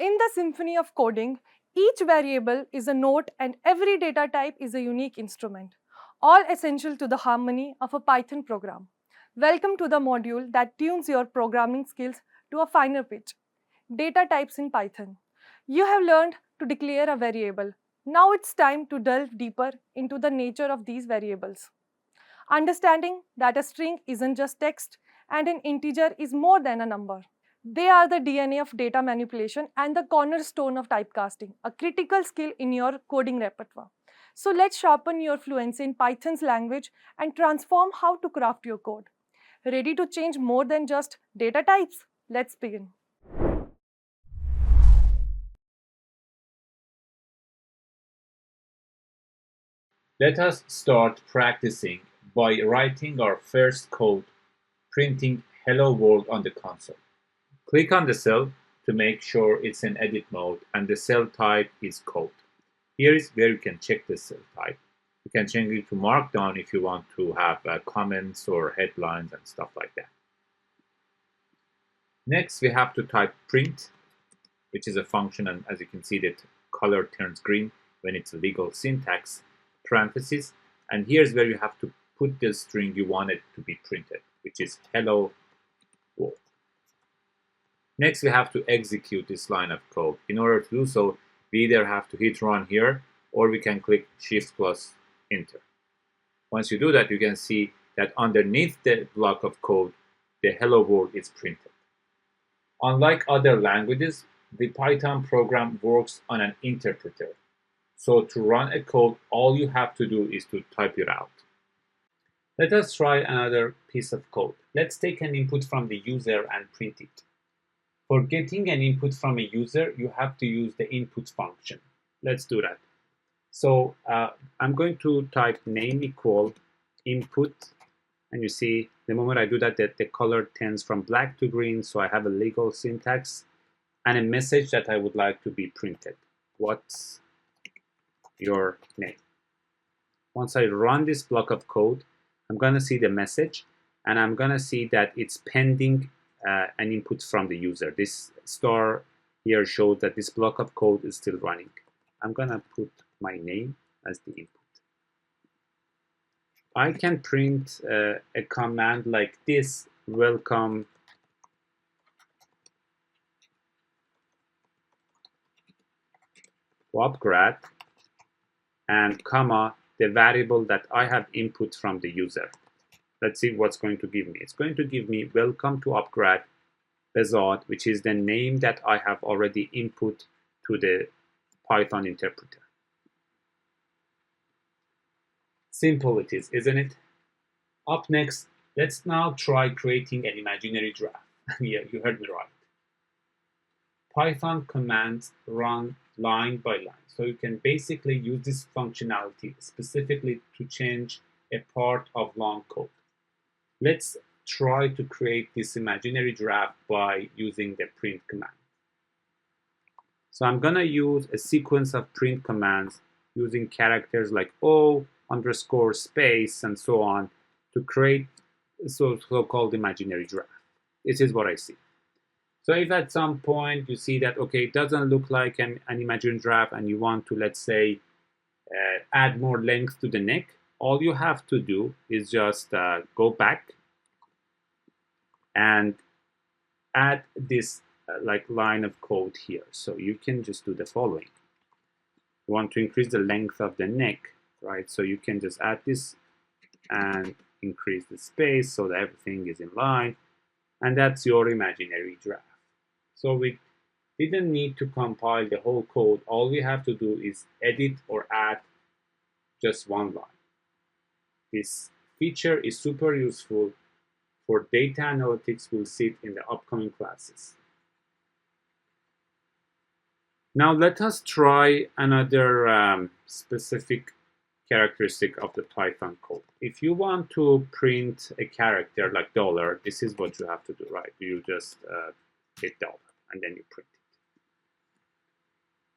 In the symphony of coding, each variable is a note and every data type is a unique instrument, all essential to the harmony of a Python program. Welcome to the module that tunes your programming skills to a finer pitch. Data types in Python. You have learned to declare a variable. Now it's time to delve deeper into the nature of these variables. Understanding that a string isn't just text and an integer is more than a number. They are the DNA of data manipulation and the cornerstone of typecasting, a critical skill in your coding repertoire. So let's sharpen your fluency in Python's language and transform how to craft your code. Ready to change more than just data types? Let's begin. Let us start practicing by writing our first code, printing "Hello World" on the console. Click on the cell to make sure it's in edit mode and the cell type is code. Here is where you can check the cell type. You can change it to Markdown if you want to have comments or headlines and stuff like that. Next, we have to type print, which is a function, and as you can see, that color turns green when it's a legal syntax, parentheses, and here's where you have to put the string you want it to be printed, which is hello world. Next, we have to execute this line of code. In order to do so, we either have to hit run here, or we can click Shift plus Enter. Once you do that, you can see that underneath the block of code, the hello world is printed. Unlike other languages, the Python program works on an interpreter. So to run a code, all you have to do is to type it out. Let us try another piece of code. Let's take an input from the user and print it. For getting an input from a user, you have to use the input function. Let's do that. So I'm going to type name equal input, and you see the moment I do that, the color turns from black to green, so I have a legal syntax and a message that I would like to be printed. What's your name? Once I run this block of code, I'm going to see the message, and I'm going to see that it's pending an input from the user. This star here shows that this block of code is still running. I'm going to put my name as the input. I can print a command like this: welcome to upgrad, and comma the variable that I have input from the user. Let's see what's going to give me. It's going to give me welcome to upgrad Behzad, which is the name that I have already input to the Python interpreter. Simple it is, isn't it? Up next, let's now try creating an imaginary graph. Yeah, you heard me right. Python commands run line by line. So you can basically use this functionality specifically to change a part of long code. Let's try to create this imaginary graph by using the print command. So I'm going to use a sequence of print commands using characters like O, underscore, space, and so on to create a so-called imaginary graph. This is what I see. So if at some point you see that, okay, it doesn't look like an imaginary graph and you want to, let's say, add more length to the neck, all you have to do is just go back and add this like line of code here. So you can just do the following. You want to increase the length of the neck, right? So you can just add this and increase the space so that everything is in line. And that's your imaginary graph. So we didn't need to compile the whole code. All we have to do is edit or add just one line. This feature is super useful for data analytics. We'll see it in the upcoming classes. Now let us try another specific characteristic of the Python code. If you want to print a character like $, this is what you have to do, right? You just hit $, and then you print it.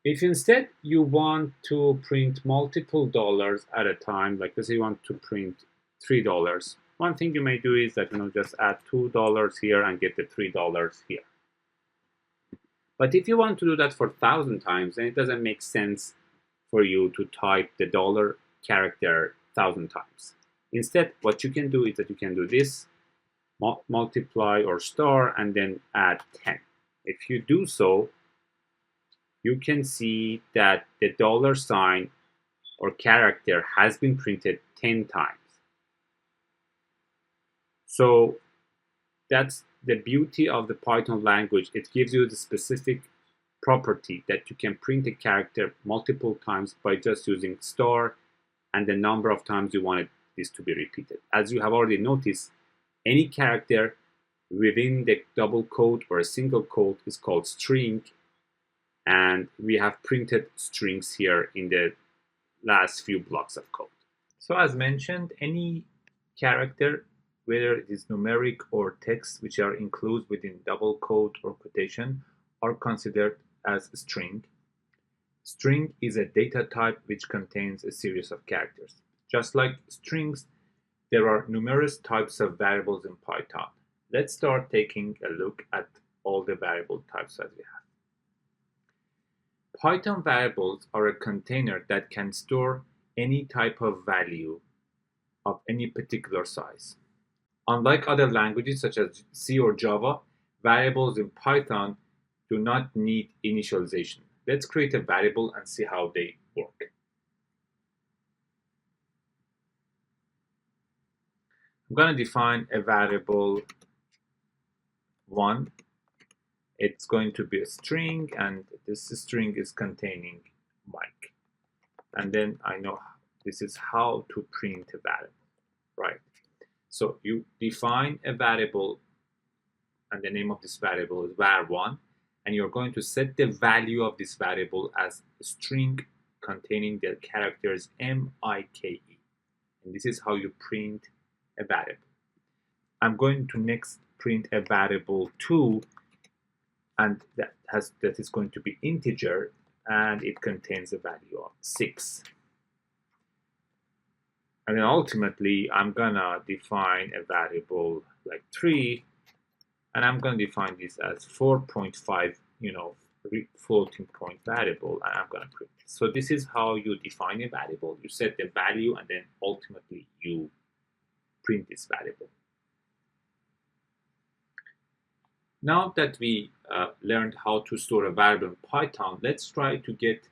If instead you want to print multiple dollars at a time, like let's say you want to print $3, one thing you may do is that just add $2 here and get the $3 here. But if you want to do that for 1,000 times, then it doesn't make sense for you to type the dollar character 1,000 times. Instead, what you can do is that you can do this, multiply or star, and then add 10. If you do so, you can see that the dollar sign or character has been printed 10 times. So that's the beauty of the Python language. It gives you the specific property that you can print a character multiple times by just using star and the number of times you wanted this to be repeated. As you have already noticed, any character within the double quote or a single quote is called string, and we have printed strings here in the last few blocks of code. So as mentioned, any character, whether it is numeric or text, which are included within double quote or quotation, are considered as a string. String is a data type which contains a series of characters. Just like strings, there are numerous types of variables in Python. Let's start taking a look at all the variable types that we have. Python variables are a container that can store any type of value of any particular size. Unlike other languages such as C or Java, variables in Python do not need initialization. Let's create a variable and see how they work. I'm going to define a variable 1. It's going to be a string, and this string is containing Mike. And then I know this is how to print a variable, right? So you define a variable, and the name of this variable is var1, and you're going to set the value of this variable as a string containing the characters M-I-K-E. And this is how you print a variable. I'm going to next print a variable 2, and that is going to be integer, and it contains a value of 6. And then ultimately, I'm gonna define a variable like 3, and I'm gonna define this as 4.5, floating point variable, and I'm gonna print it. So this is how you define a variable. You set the value, and then ultimately you print this variable. Now that we learned how to store a variable in Python, let's try to get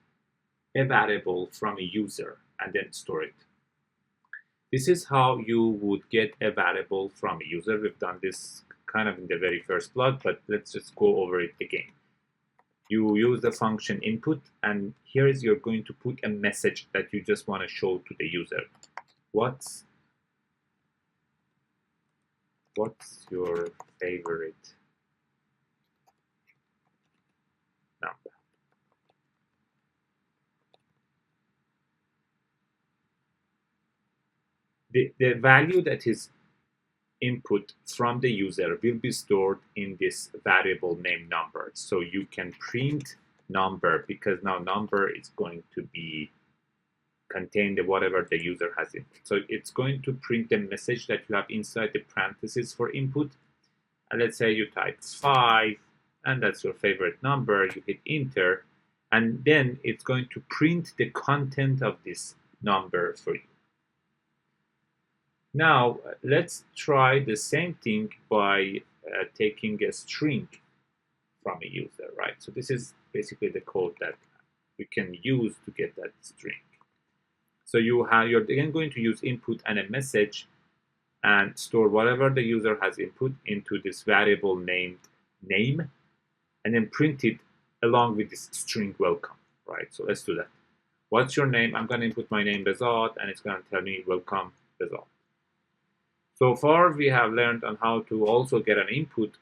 a variable from a user and then store it. This is how you would get a variable from a user. We've done this kind of in the very first blog, but let's just go over it again. You use the function input, and here is you're going to put a message that you just want to show to the user. What's your favorite number? The value that is input from the user will be stored in this variable named number. So you can print number, because now number is going to be contained whatever the user has input. So it's going to print the message that you have inside the parentheses for input. And let's say you type 5, and that's your favorite number. You hit enter, and then it's going to print the content of this number for you. Now, let's try the same thing by taking a string from a user, right? So this is basically the code that we can use to get that string. So you're again going to use input and a message and store whatever the user has input into this variable named name, and then print it along with this string welcome, right? So let's do that. What's your name? I'm going to input my name, Bezat, and it's going to tell me welcome, Bezat. So far, we have learned on how to also get an input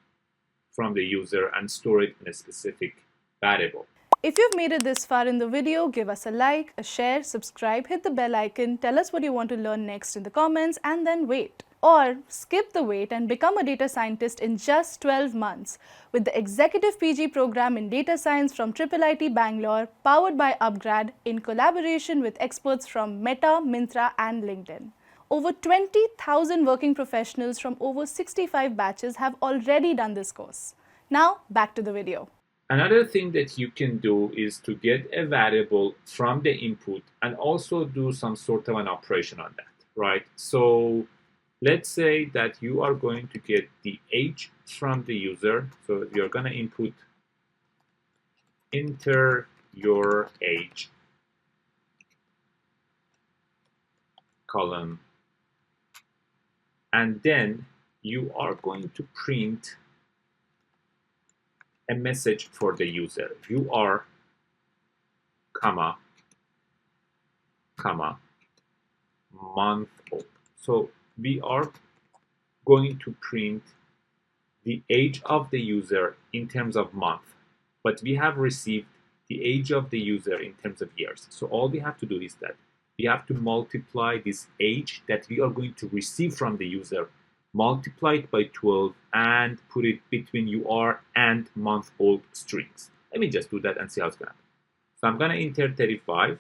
from the user and store it in a specific variable. If you've made it this far in the video, give us a like, a share, subscribe, hit the bell icon, tell us what you want to learn next in the comments, and then wait. Or skip the wait and become a data scientist in just 12 months with the Executive PG program in Data Science from IIIT Bangalore, powered by Upgrad in collaboration with experts from Meta, Myntra, and LinkedIn. Over 20,000 working professionals from over 65 batches have already done this course. Now, back to the video. Another thing that you can do is to get a variable from the input and also do some sort of an operation on that, right? So let's say that you are going to get the age from the user. So you're going to input enter your age column, and then you are going to print a message for the user. You are comma month old. So we are going to print the age of the user in terms of month, but we have received the age of the user in terms of years. So all we have to do is that we have to multiply this age that we are going to receive from the user, multiply it by 12 and put it between UR and month old strings. Let me just do that and see how it's going to happen. So I'm going to enter 35,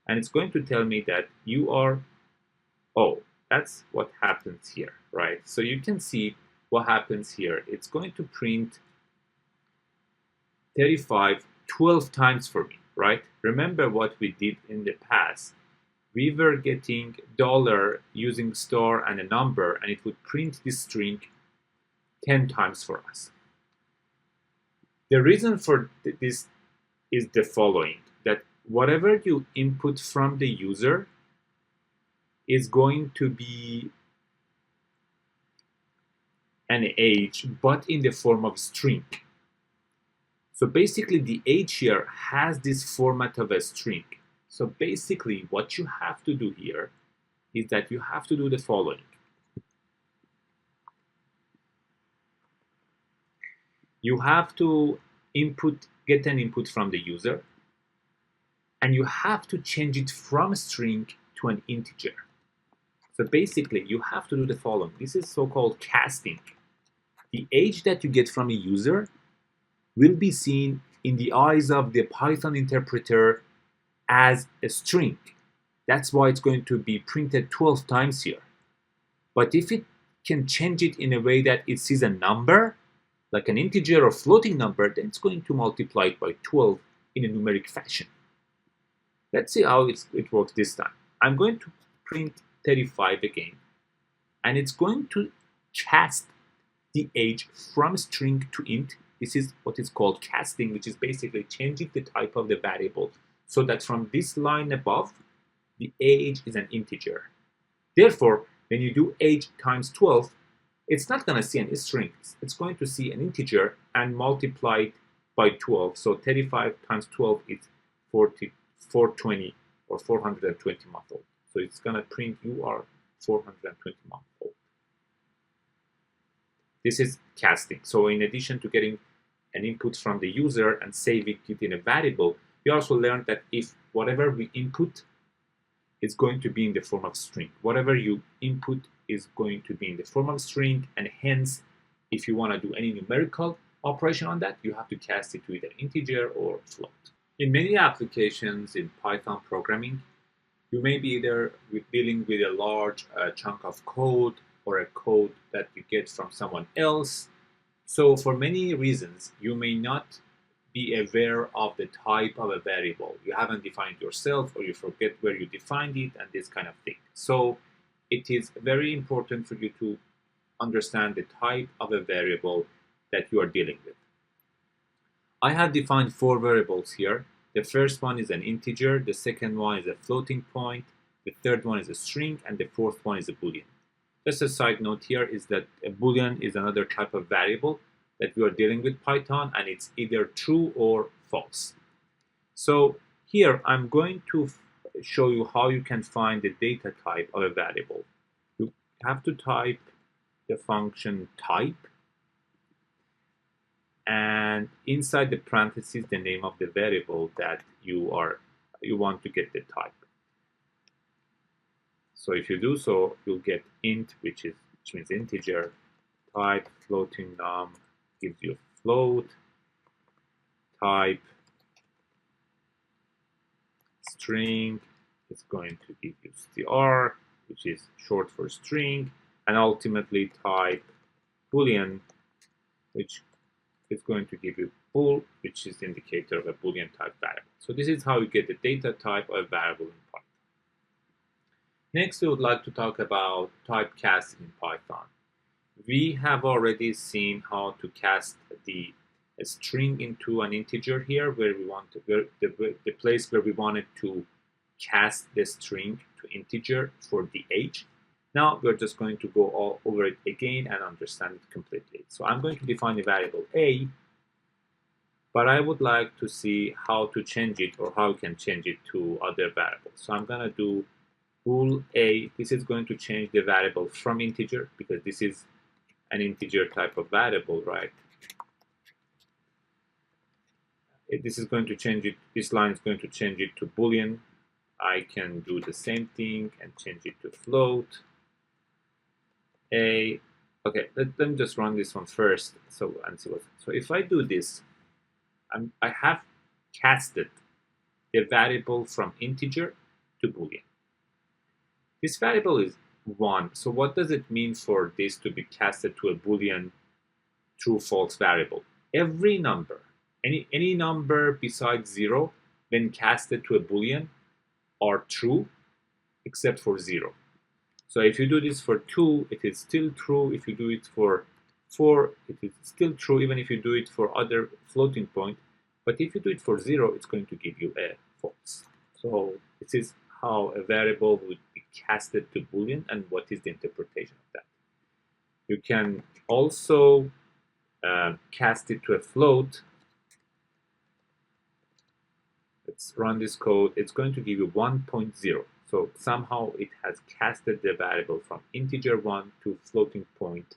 and it's going to tell me that you are, oh, that's what happens here, right? So you can see what happens here. It's going to print 35 12 times for me, right? Remember what we did in the past. We were getting dollar using star and a number, and it would print this string 10 times for us. The reason for this is the following, that whatever you input from the user is going to be an age, but in the form of string. So basically the age here has this format of a string. So basically what you have to do here is that you have to do the following. You have to get an input from the user, and you have to change it from a string to an integer. So basically you have to do the following. This is so-called casting. The age that you get from a user will be seen in the eyes of the Python interpreter as a string. That's why it's going to be printed 12 times here. But if it can change it in a way that it sees a number, like an integer or floating number, then it's going to multiply it by 12 in a numeric fashion. Let's see how it works this time. I'm going to print 35 again, and it's going to cast the age from string to int. This is what is called casting, which is basically changing the type of the variable so that from this line above, the age is an integer. Therefore, when you do age times 12, it's not going to see any strings. It's going to see an integer and multiply it by 12. So 35 times 12 is 420 or 420 month old. So it's going to print you are 420 month old. This is casting. So in addition to getting an input from the user and saving it in a variable, we also learned that if whatever we input is going to be in the form of string, whatever you input is going to be in the form of string, and hence, if you want to do any numerical operation on that, you have to cast it to either integer or float. In many applications in Python programming, you may be either dealing with a large chunk of code or a code that you get from someone else. So for many reasons, you may not be aware of the type of a variable. You haven't defined it yourself, or you forget where you defined it, and this kind of thing. So it is very important for you to understand the type of a variable that you are dealing with. I have defined 4 variables here. The first one is an integer, the second one is a floating point, the third one is a string, and the fourth one is a boolean. Just a side note here is that a boolean is another type of variable that we are dealing with Python, and it's either true or false. So here I'm going to show you how you can find the data type of a variable. You have to type the function type, and inside the parentheses the name of the variable that you want to get the type. So if you do so, you'll get int, which means integer, type floating num gives you float, type string is going to give you str, which is short for string, and ultimately type boolean, which is going to give you bool, which is the indicator of a Boolean type variable. So this is how you get the data type of a variable in Python. Next, we would like to talk about typecasting in Python. We have already seen how to cast a string into an integer here, where we want to, the place where we wanted to cast the string to integer for the age. Now we're just going to go all over it again and understand it completely. So I'm going to define the variable a, but I would like to see how to change it or how you can change it to other variables. So I'm going to do bool a. This is going to change the variable from integer, because this is an integer type of variable, right? This is going to change it. This line is going to change it to Boolean. I can do the same thing and change it to float. Okay, let me just run this one first. So if I do this, I have casted the variable from integer to Boolean. This variable is 1. So what does it mean for this to be casted to a Boolean true false variable? Every number, any number besides 0, when casted to a Boolean, are true except for 0. So if you do this for 2, it is still true. If you do it for 4, it is still true, even if you do it for other floating point. But if you do it for 0, it's going to give you a false. So this is how a variable would be casted to Boolean and what is the interpretation of that. You can also cast it to a float. Let's run this code. It's going to give you 1.0. So somehow it has casted the variable from integer 1 to floating point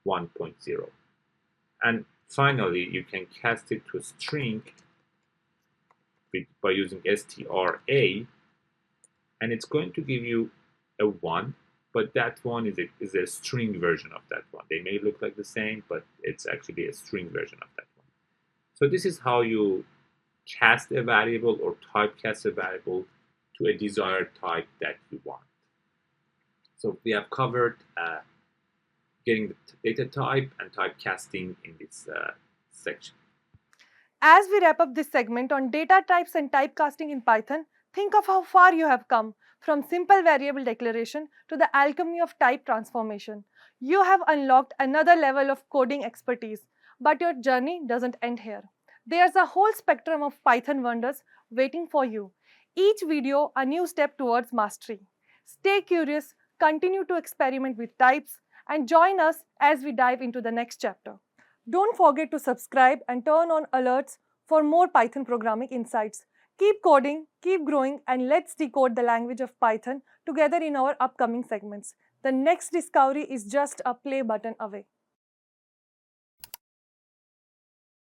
1.0. And finally, you can cast it to a string by using stra, and it's going to give you a 1, but that one is a string version of that one. They may look like the same, but it's actually a string version of that one. So this is how you cast a variable or typecast a variable to a desired type that you want. So we have covered getting the data type and typecasting in this section. As we wrap up this segment on data types and typecasting in Python, think of how far you have come from simple variable declaration to the alchemy of type transformation. You have unlocked another level of coding expertise, but your journey doesn't end here. There's a whole spectrum of Python wonders waiting for you. Each video a new step towards mastery. Stay curious, continue to experiment with types, and join us as we dive into the next chapter. Don't forget to subscribe and turn on alerts for more Python programming insights. Keep coding, keep growing, and let's decode the language of Python together in our upcoming segments. The next discovery is just a play button away.